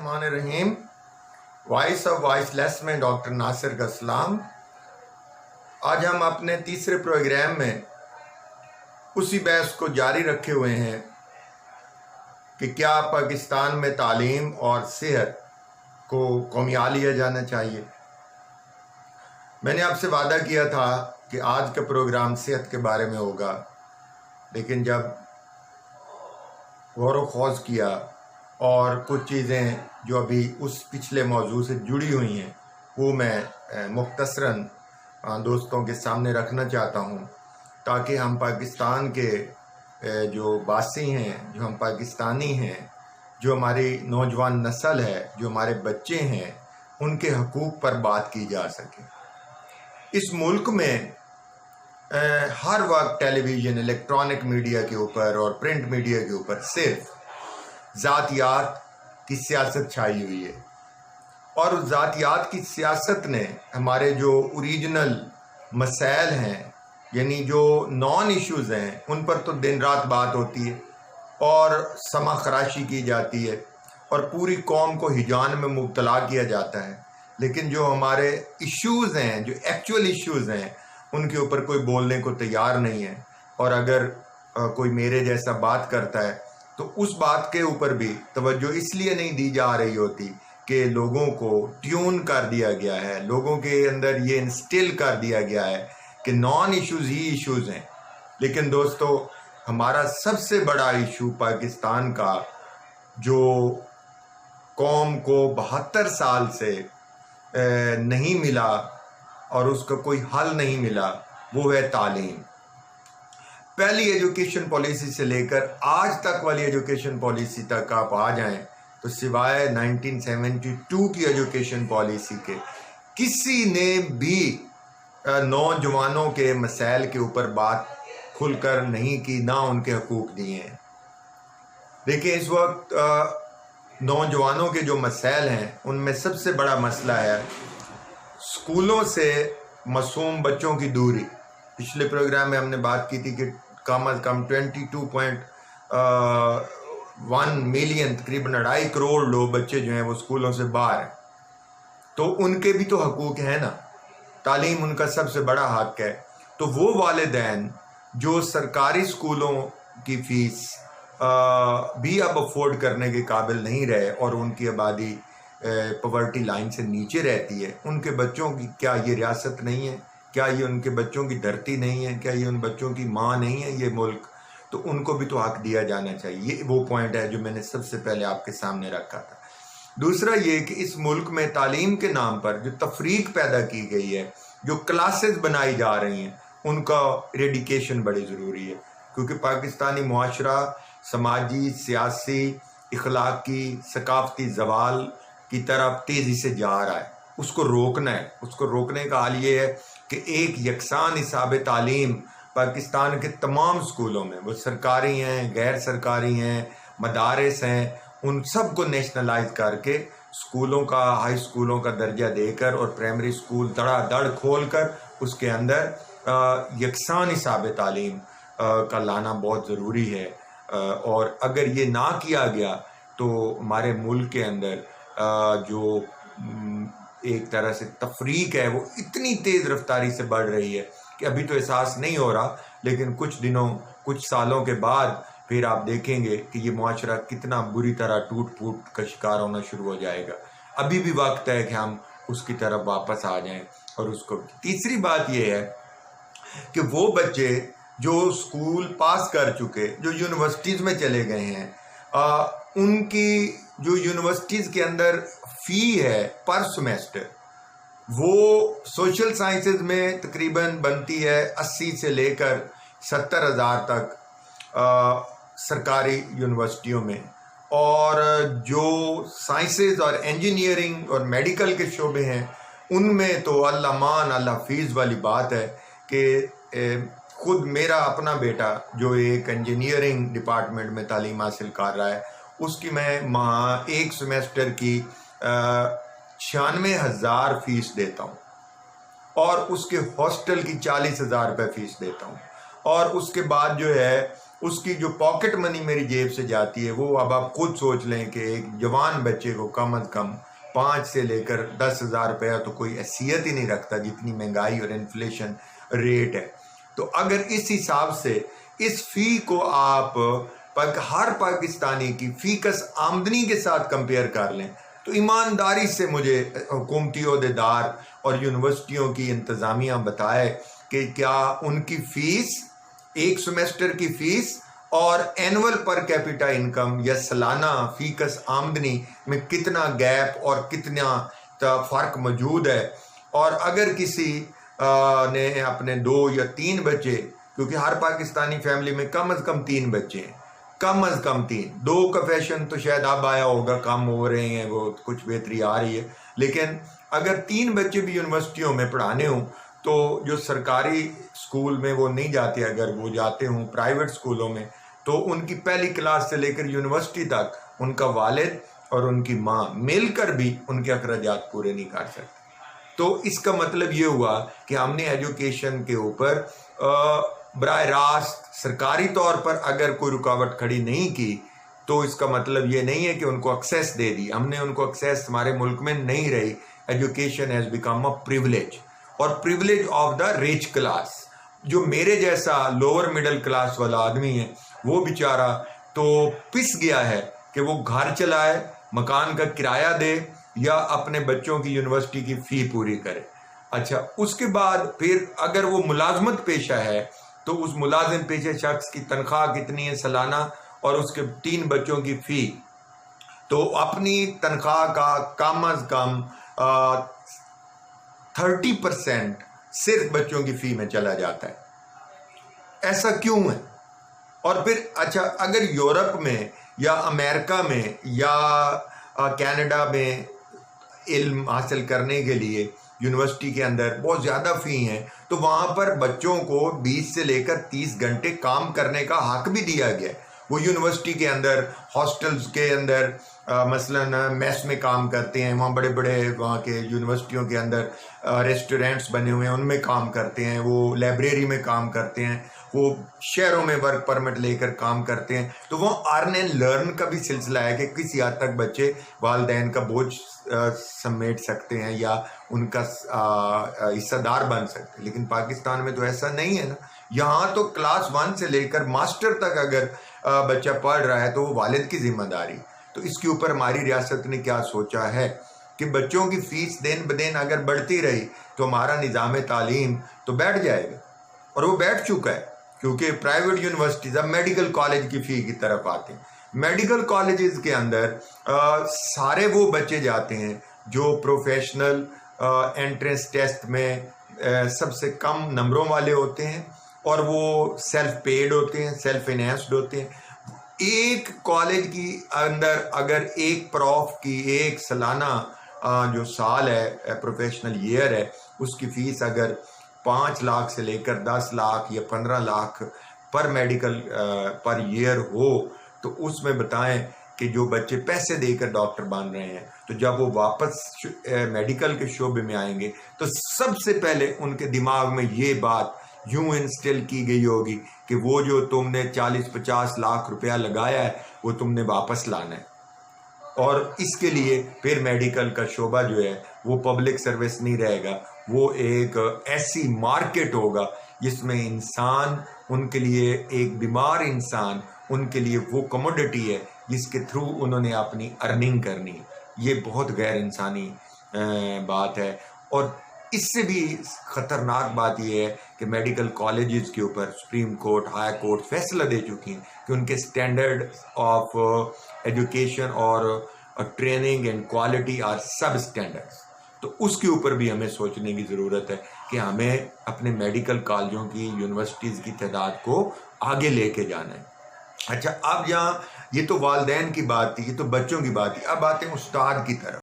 बिस्मिल्लाहिर्रहमानिर्रहीम। Voice of voiceless में doctor Nasir का सलाम। आज हम अपने तीसरे प्रोग्राम में उसी बहस को जारी रखे हुए हैं कि क्या पाकिस्तान में तालीम और सेहत को कौमिया लिया जाना चाहिए। मैंने आपसे वादा किया था कि आज का प्रोग्राम सेहत के बारे में होगा, लेकिन जब गौर व खौज किया और कुछ चीज़ें जो अभी उस पिछले मौजू से जुड़ी हुई हैं वो मैं मुख्तसरन दोस्तों के सामने रखना चाहता हूँ, ताकि हम पाकिस्तान के जो बासी हैं, जो हम पाकिस्तानी हैं, जो हमारी नौजवान नस्ल है, जो हमारे बच्चे हैं, उनके हकूक़ पर बात की जा सके। इस मुल्क में हर वक्त टेलीविज़न, इलेक्ट्रॉनिक मीडिया के ऊपर और प्रिंट मीडिया के ऊपर सिर्फ ज़ातियात की सियासत छाई हुई है, और उस ज़ातियात की सियासत ने हमारे जो ओरिजिनल मसाइल हैं, यानी जो नॉन इश्यूज़ हैं, उन पर तो दिन रात बात होती है और समा खराशी की जाती है और पूरी कौम को हिजान में मुब्तला किया जाता है। लेकिन जो हमारे इश्यूज़ हैं, जो एक्चुअल इश्यूज़ हैं, उनके ऊपर कोई बोलने को तैयार नहीं है। और अगर कोई मेरे जैसा बात करता है तो उस बात के ऊपर भी तवज्जो इसलिए नहीं दी जा रही होती कि लोगों को ट्यून कर दिया गया है, लोगों के अंदर ये इंस्टिल कर दिया गया है कि नॉन इश्यूज़ ही इश्यूज़ हैं। लेकिन दोस्तों, हमारा सबसे बड़ा इशू पाकिस्तान का, जो कौम को 72 साल से नहीं मिला और उसका कोई हल नहीं मिला, वो है तालीम। पहली एजुकेशन पॉलिसी से लेकर आज तक वाली एजुकेशन पॉलिसी तक आप आ जाएं तो सिवाय 1972 की एजुकेशन पॉलिसी के किसी ने भी नौजवानों के मसाइल के ऊपर बात खुलकर नहीं की, ना उनके हकूक़ दिए हैं। देखिए, इस वक्त नौजवानों के जो मसाइल हैं उनमें सबसे बड़ा मसला है स्कूलों से मासूम बच्चों की दूरी। पिछले प्रोग्राम में हमने बात की थी कि कम अज़ कम 22.1 मिलियन, तकरीबन 2.5 करोड़ लोग बच्चे जो हैं वो स्कूलों से बाहर हैं। तो उनके भी तो हकूक़ हैं ना, तालीम उनका सबसे बड़ा हक है। तो वो वालिदैन जो सरकारी स्कूलों की फ़ीस भी अब अफोर्ड करने के काबिल नहीं रहे और उनकी आबादी पॉवर्टी लाइन से नीचे रहती है, उनके बच्चों की क्या ये रियासत नहीं है? क्या ये उनके बच्चों की धरती नहीं है? क्या ये उन बच्चों की माँ नहीं है ये मुल्क? तो उनको भी तो हक दिया जाना चाहिए। ये वो पॉइंट है जो मैंने सबसे पहले आपके सामने रखा था। दूसरा ये कि इस मुल्क में तालीम के नाम पर जो तफरीक पैदा की गई है, जो क्लासेस बनाई जा रही हैं, उनका रेडिकेशन बड़ी ज़रूरी है, क्योंकि पाकिस्तानी मुआशरा समाजी, सियासी, इखलाकी, सकाफती ज़वाल की तरफ तेज़ी से जा रहा है। उसको रोकना है। उसको रोकने का हाल ये है कि एक यकसान हिसाब तालीम पाकिस्तान के तमाम स्कूलों में, वो सरकारी हैं, गैर सरकारी हैं, मदारिस हैं, उन सब को नेशनलाइज करके स्कूलों का, हाई स्कूलों का दर्जा देकर और प्राइमरी स्कूल धड़ाधड़ खोल कर उसके अंदर यकसान हिसाब तालीम का लाना बहुत ज़रूरी है। और अगर ये ना किया गया तो हमारे मुल्क के अंदर जो एक तरह से तफरीक है वो इतनी तेज़ रफ्तारी से बढ़ रही है कि अभी तो एहसास नहीं हो रहा, लेकिन कुछ दिनों, कुछ सालों के बाद फिर आप देखेंगे कि ये मुआशरा कितना बुरी तरह टूट फूट का शिकार होना शुरू हो जाएगा। अभी भी वक्त है कि हम उसकी तरफ वापस आ जाएं। और उसको तीसरी बात ये है कि वो बच्चे जो स्कूल पास कर चुके, जो यूनिवर्सिटीज़ में चले गए हैं, उनकी जो यूनिवर्सिटीज़ के अंदर फ़ी है पर सेमेस्टर, वो सोशल साइंसेज में तकरीबन बनती है 80 से लेकर 70,000 तक सरकारी यूनिवर्सिटियों में, और जो साइंसेज और इंजीनियरिंग और मेडिकल के शोबे हैं उनमें तो अल्लाह मान अल्लाह फ़ीस वाली बात है कि खुद मेरा अपना बेटा जो एक इंजीनियरिंग डिपार्टमेंट में तालीम हासिल कर रहा है, उसकी मैं एक सेमेस्टर की 96,000 फ़ीस देता हूँ, और उसके हॉस्टल की 40,000 रुपये फ़ीस देता हूँ, और उसके बाद जो है उसकी जो पॉकेट मनी मेरी जेब से जाती है वो अब आप खुद सोच लें कि एक जवान बच्चे को कम अज़ कम 5 से लेकर 10,000 रुपया तो कोई हैसियत ही नहीं रखता जितनी महंगाई और इन्फ्लेशन रेट है। तो अगर इस हिसाब से इस फ़ी को आप हर पाकिस्तानी की फ़ीकस आमदनी के साथ कंपेयर कर लें तो ईमानदारी से मुझे हुकूमती ओहदेदार और यूनिवर्सिटियों की इंतज़ामिया बताए कि क्या उनकी फ़ीस, एक सेमेस्टर की फ़ीस और एनुअल पर कैपिटा इनकम या सालाना फ़ीकस आमदनी में कितना गैप और कितना फ़र्क मौजूद है। और अगर किसी ने अपने 2 या 3 बच्चे, क्योंकि हर पाकिस्तानी फैमिली में कम अज़ कम 3 बच्चे हैं, कम अज़ कम 3, 2 का फैशन तो शायद अब आया होगा, कम हो रहे हैं, वो कुछ बेहतरी आ रही है, लेकिन अगर 3 बच्चे भी यूनिवर्सिटियों में पढ़ाने हों तो जो सरकारी स्कूल में वो नहीं जाते, अगर वो जाते हों प्राइवेट स्कूलों में, तो उनकी पहली क्लास से लेकर यूनिवर्सिटी तक उनका वालिद और उनकी माँ मिलकर भी उनके अखराजात पूरे नहीं कर सकते। तो इसका मतलब ये हुआ कि हमने एजुकेशन के ऊपर बराह रास्त सरकारी तौर पर अगर कोई रुकावट खड़ी नहीं की तो इसका मतलब ये नहीं है कि उनको एक्सेस दे दी। हमने उनको एक्सेस, हमारे मुल्क में नहीं रही। Education has become a privilege, और privilege of the rich class. जो मेरे जैसा लोअर मिडिल क्लास वाला आदमी है वो बेचारा तो पिस गया है कि वो घर चलाए, मकान का किराया दे या अपने बच्चों की यूनिवर्सिटी की फ़ी पूरी करे। अच्छा, उसके बाद फिर अगर वो मुलाजमत पेशा है तो उस मुलाजिम पेशे शख्स की तनख्वाह कितनी है सालाना और उसके 3 बच्चों की फ़ी, तो अपनी तनख्वाह का कम अज़ कम 30% सिर्फ बच्चों की फ़ी में चला जाता है। ऐसा क्यों है? और फिर अच्छा, अगर यूरोप में या अमेरिका में या कनाडा में इल्म हासिल करने के लिए यूनिवर्सिटी के अंदर बहुत ज़्यादा फ़ी हैं, तो वहाँ पर बच्चों को 20 से लेकर 30 घंटे काम करने का हक भी दिया गया है। वो यूनिवर्सिटी के अंदर हॉस्टल्स के अंदर मसलन मेस में काम करते हैं, वहाँ बड़े बड़े वहाँ के यूनिवर्सिटियों के अंदर रेस्टोरेंट्स बने हुए हैं उनमें काम करते हैं, वो लाइब्रेरी में काम करते हैं, वो शहरों में वर्क परमिट लेकर काम करते हैं। तो वो अर्न एंड लर्न का भी सिलसिला है कि किसी हद तक बच्चे वालिदैन का बोझ समेट सकते हैं या उनका हिस्सेदार बन सकते हैं। लेकिन पाकिस्तान में तो ऐसा नहीं है ना। यहाँ तो क्लास 1 से लेकर मास्टर तक अगर बच्चा पढ़ रहा है तो वो वालिद की जिम्मेदारी। तो इसके ऊपर हमारी रियासत ने क्या सोचा है कि बच्चों की फ़ीस दिन ब दिन अगर बढ़ती रही तो हमारा निज़ाम तालीम तो बैठ जाएगा, और वो बैठ चुका है। क्योंकि प्राइवेट यूनिवर्सिटीज़ अब मेडिकल कॉलेज की फ़ी की तरफ आते हैं। मेडिकल कॉलेजेस के अंदर सारे वो बच्चे जाते हैं जो प्रोफेशनल एंट्रेंस टेस्ट में सबसे कम नंबरों वाले होते हैं, और वो सेल्फ पेड होते हैं, सेल्फ फाइनेंस्ड होते हैं। एक कॉलेज की अंदर अगर एक प्रॉफ की एक सालाना जो साल है प्रोफेशनल ईयर है उसकी फ़ीस अगर 5 लाख से लेकर 10 लाख या 15 लाख पर मेडिकल पर ईयर हो, तो उसमें बताएं कि जो बच्चे पैसे देकर डॉक्टर बन रहे हैं तो जब वो वापस मेडिकल के शोबे में आएंगे तो सबसे पहले उनके दिमाग में ये बात यूं इंस्टिल की गई होगी कि वो जो तुमने 40-50 लाख रुपया लगाया है वो तुमने वापस लाना है। और इसके लिए फिर मेडिकल का शोबा जो है वो पब्लिक सर्विस नहीं रहेगा, वो एक ऐसी मार्केट होगा जिसमें इंसान, उनके लिए एक बीमार इंसान, उनके लिए वो कमोडिटी है जिसके थ्रू उन्होंने अपनी अर्निंग करनी है। ये बहुत गैर इंसानी बात है। और इससे भी ख़तरनाक बात यह है कि मेडिकल कॉलेजेस के ऊपर सुप्रीम कोर्ट, हाई कोर्ट फैसला दे चुकी हैं कि उनके स्टैंडर्ड ऑफ एजुकेशन और ट्रेनिंग एंड क्वालिटी आर सब स्टैंडर्ड्स। तो उसके ऊपर भी हमें सोचने की ज़रूरत है कि हमें अपने मेडिकल कॉलेजों की, यूनिवर्सिटीज़ की तादाद को आगे लेके जाना है। अच्छा, अब यहाँ ये तो वालिदैन की बात थी, ये तो बच्चों की बात थी, अब आते हैं उस्ताद की तरफ।